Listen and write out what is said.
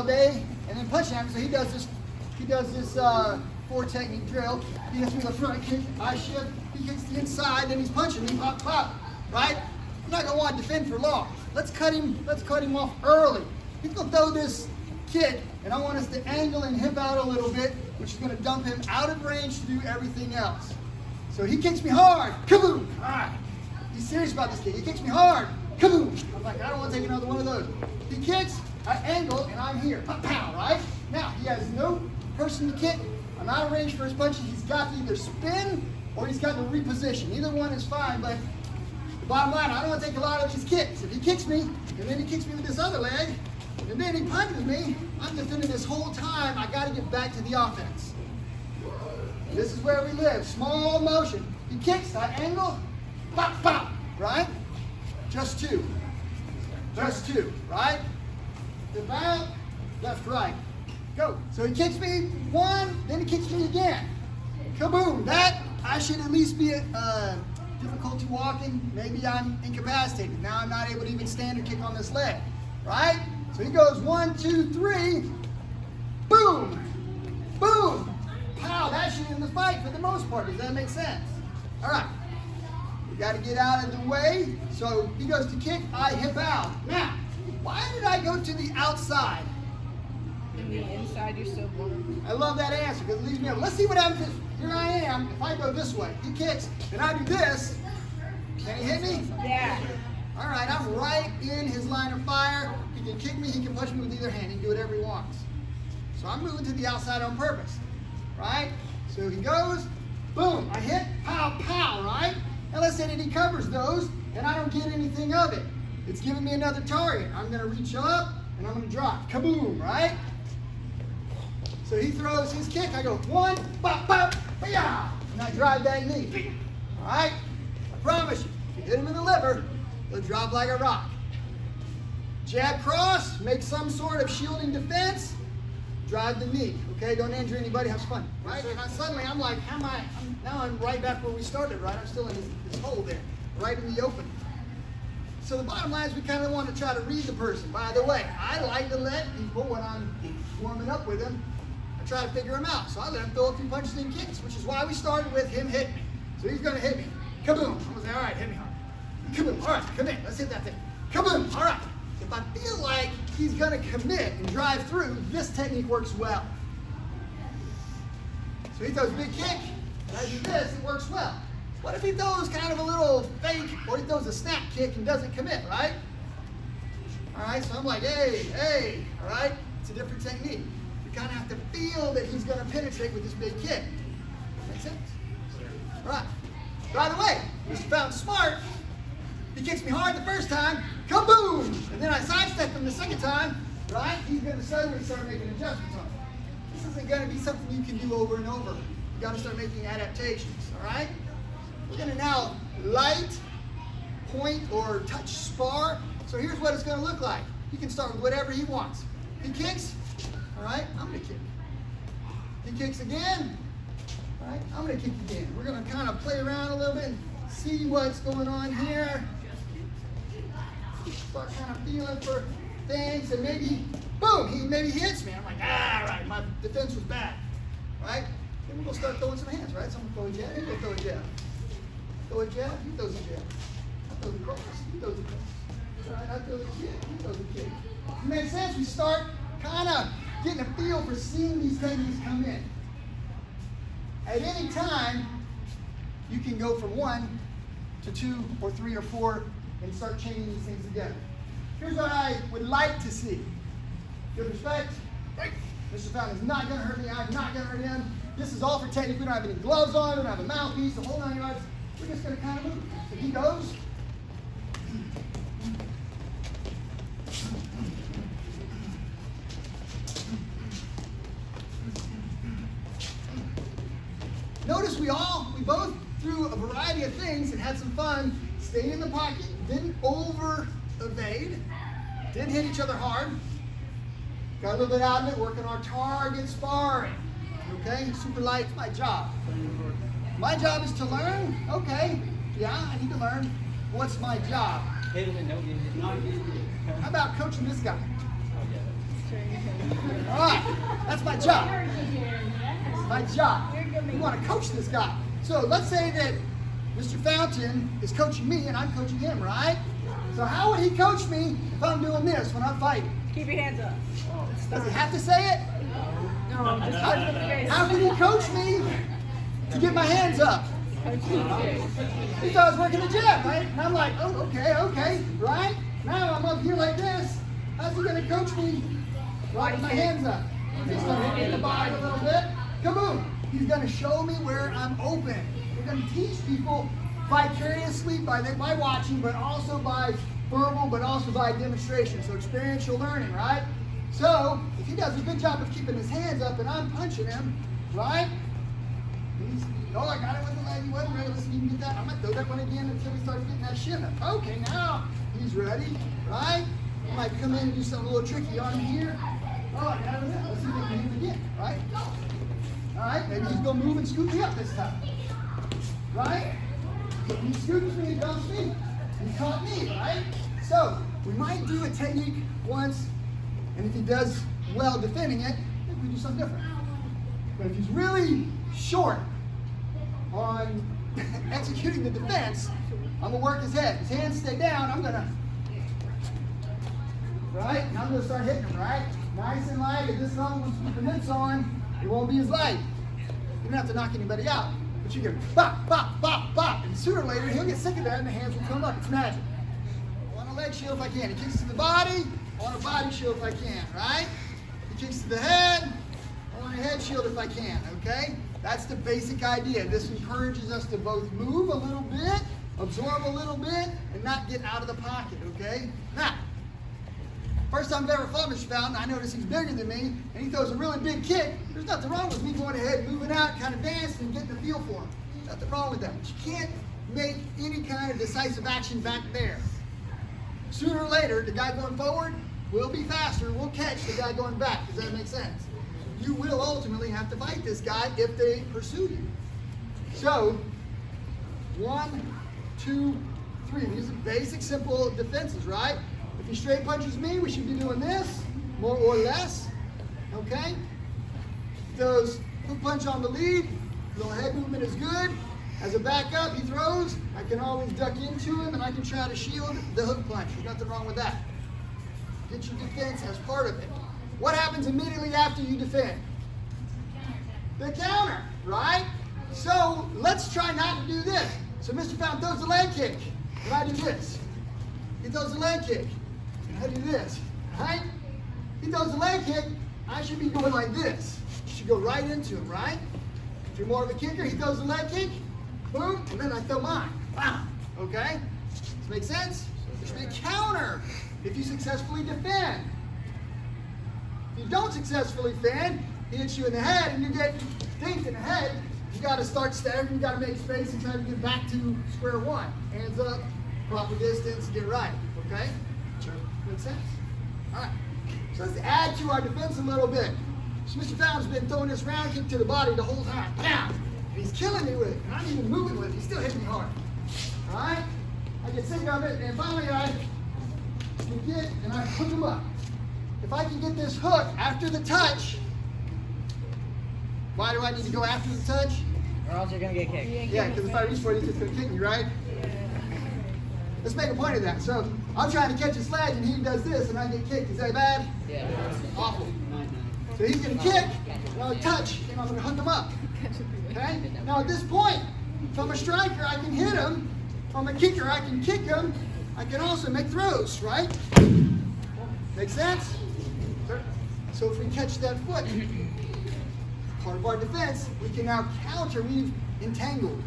day and then punch him. So he does this 4-technique drill. He hits me with a front kick, I shift, he kicks the inside, then he's punching me, pop, pop, right? I'm not gonna want to defend for long. Let's cut him off early. He's gonna throw this kick, and I want us to angle and hip out a little bit, which is gonna dump him out of range to do everything else. So he kicks me hard, kaboom! All right, he's serious about this kick. He kicks me hard, kaboom! I'm like, I don't want to take another one of those. He kicks, I angle, and I'm here, pow, right? Now, he has no person to kick. I'm out of range for his punches. He's got to either spin or he's got to reposition. Either one is fine, but the bottom line, I don't want to take a lot of his kicks. If he kicks me, and then he kicks me with this other leg, and then he punches me, I'm defending this whole time. I got to get back to the offense. This is where we live. Small motion. He kicks, I angle, pop, pop, right? Just two. Just two, right? Step out, left, right. Go. So he kicks me one, then he kicks me again. Kaboom. That, I should at least be difficulty walking. Maybe I'm incapacitated. Now I'm not able to even stand or kick on this leg. Right? So he goes 1, 2, 3. Boom. Boom. Pow. That should end the fight for the most part. Does that make sense? All right. We got to get out of the way. So he goes to kick, I hip out. Now, why did I go to the outside? In the inside, you're so warm. I love that answer because it leaves me up. Let's see what happens if here I am. If I go this way, he kicks, and I do this. Can he hit me? Yeah. All right, I'm right in his line of fire. He can kick me, he can punch me with either hand. He can do whatever he wants. So I'm moving to the outside on purpose, right? So he goes, boom, I hit, pow, pow, right? Now let's say that he covers those, and I don't get anything of it. It's giving me another target. I'm going to reach up, and I'm going to drop. Kaboom, right? So he throws his kick. I go 1, bop, bop, yeah, and I drive that knee. All right? I promise you, if you hit him in the liver, he'll drop like a rock. Jab cross, make some sort of shielding defense, drive the knee. Okay, don't injure anybody, have fun. Right? And suddenly I'm like, now I'm right back where we started, right? I'm still in this hole there, right in the open. So the bottom line is we kind of want to try to read the person. By the way, I like to let people, when I'm warming up with them, I try to figure him out. So I let him throw a few punches and kicks, which is why we started with him hitting me. So he's going to hit me. Kaboom. I'm going to say, all right, hit me hard. Kaboom. All right, commit. Let's hit that thing. Kaboom. All right. If I feel like he's going to commit and drive through, this technique works well. So he throws a big kick, and I do this, it works well. What if he throws kind of a little fake, or he throws a snap kick and doesn't commit, right? All right, so I'm like, hey, hey, all right? It's a different technique. You kind of have to feel that he's going to penetrate with this big kick. Make sense? All right. By the way, Mr. Fountain's smart. He kicks me hard the first time, kaboom! And then I sidestep him the second time, right? He's going to suddenly start making adjustments on it. This isn't going to be something you can do over and over. You got to start making adaptations, all right? We're going to now light, point, or touch spar. So here's what it's going to look like. He can start with whatever he wants. He kicks, all right? I'm going to kick. He kicks again, all right? I'm going to kick again. We're going to kind of play around a little bit and see what's going on here. Start kind of feeling for things, and maybe, boom, maybe he hits me. I'm like, all right, my defense was bad, right? Then we're going to start throwing some hands, right? Someone throw a jab, he throw a jab. Throw a jab, he throws a jab. I throw the cross, he throws the cross. All right, I throw the kick, he throws the kick. It makes sense. We start kind of getting a feel for seeing these techniques come in. At any time, you can go from 1 to 2 or 3 or 4 and start chaining these things together. Here's what I would like to see. With respect, Mr. Fountain is not going to hurt me. I'm not going to hurt him. This is all for technique. We don't have any gloves on. We don't have a mouthpiece, the whole 9 yards. We're just going to kind of move. So he goes. Notice we both threw a variety of things and had some fun. Stayed in the pocket, didn't over evade, didn't hit each other hard. Got a little bit out of it, working our target sparring. Okay, super light, it's my job. My job is to learn. Okay, yeah, I need to learn. What's my job? How about coaching this guy? That's my job. My job. We want to coach this guy. So let's say that Mr. Fountain is coaching me and I'm coaching him, right? So how would he coach me if I'm doing this when I'm fighting? Keep your hands up. Does he have to say it? No, just punch him in the face. How can he coach me to get my hands up? Punch him in the face. He thought I was working the gym, right? And I'm like, oh, okay, right? Now I'm up here like this. How's he going to coach me? Right, with my hands up. He's going to hit me in the body a little bit. Kaboom! He's going to show me where I'm open. We're going to teach people vicariously by watching, but also by verbal, but also by demonstration. So experiential learning, right? So if he does a good job of keeping his hands up and I'm punching him, right? I got it with the leg. He wasn't ready. Listen, you can get that. I'm going to throw that one again until he starts getting that shin up. Okay, now he's ready, right? I might come in and do something a little tricky on him here. Oh, I got it. Let's see if we can hit him again, right? All right, maybe he's going to move and scoop me up this time. Right? So he scoops me and dumps me. He caught me, right? So we might do a technique once, and if he does well defending it, maybe we do something different. But if he's really short on executing the defense, I'm going to work his head. His hands stay down, I'm going to, right? And I'm going to start hitting him, right? Nice and light. At this level, once you put the mitts on, it won't be as light. You don't have to knock anybody out. But you can bop, bop, bop, bop. And sooner or later, he'll get sick of that and the hands will come up. It's magic. I want a leg shield if I can. He kicks to the body. I want a body shield if I can, right? He kicks to the head. I want a head shield if I can, okay? That's the basic idea. This encourages us to both move a little bit, absorb a little bit, and not get out of the pocket, okay? Now, first time I've ever fought Mr. Fountain, I notice he's bigger than me, and he throws a really big kick. There's nothing wrong with me going ahead, moving out, kind of dancing, and getting the feel for him. Nothing wrong with that. But you can't make any kind of decisive action back there. Sooner or later, the guy going forward will be faster, will catch the guy going back. Does that make sense? You will ultimately have to fight this guy if they pursue you. So, 1, 2, 3. These are basic, simple defenses, right? If he straight punches me, we should be doing this, more or less, okay? If he throws hook punch on the lead, little head movement is good. As a backup, he throws, I can always duck into him and I can try to shield the hook punch. There's nothing wrong with that. Get your defense as part of it. What happens immediately after you defend? The counter, right? So let's try not to do this. So Mr. Fountain throws the leg kick, and I do this. He throws the leg kick, and I do this, right? He throws the leg kick, I should be going like this. You should go right into him, right? If you're more of a kicker, he throws the leg kick, boom, and then I throw mine. Wow, okay? Does this make sense? There should be a counter if you successfully defend. If you don't successfully defend, he hits you in the head and you get dinked in the head. You got to start staggering, you got to make space and try to get back to square one. Hands up, proper distance, get right, okay? Sure. Makes sense? All right. So let's add to our defense a little bit. So Mr. Fountain's been throwing this round kick to the body the whole time. Pow! And he's killing me with it. And I'm even moving with it. He's still hitting me hard. All right? I get sick of it, and finally I get and I hook him up. If I can get this hook after the touch, why do I need to go after the touch? Or else you're going to get kicked. Yeah, because if I reach for it, he's just going to kick me, right? Let's make a point of that. So I'm trying to catch his leg and he does this and I get kicked. Is that bad? Yeah. Awful. So he's going to kick, and I'll touch, and I'm going to hook him up. Okay? Now at this point, if I'm a striker, I can hit him. If I'm a kicker, I can kick him. I can also make throws, right? Make sense? So if we catch that foot, part of our defense, we can now counter. We've entangled.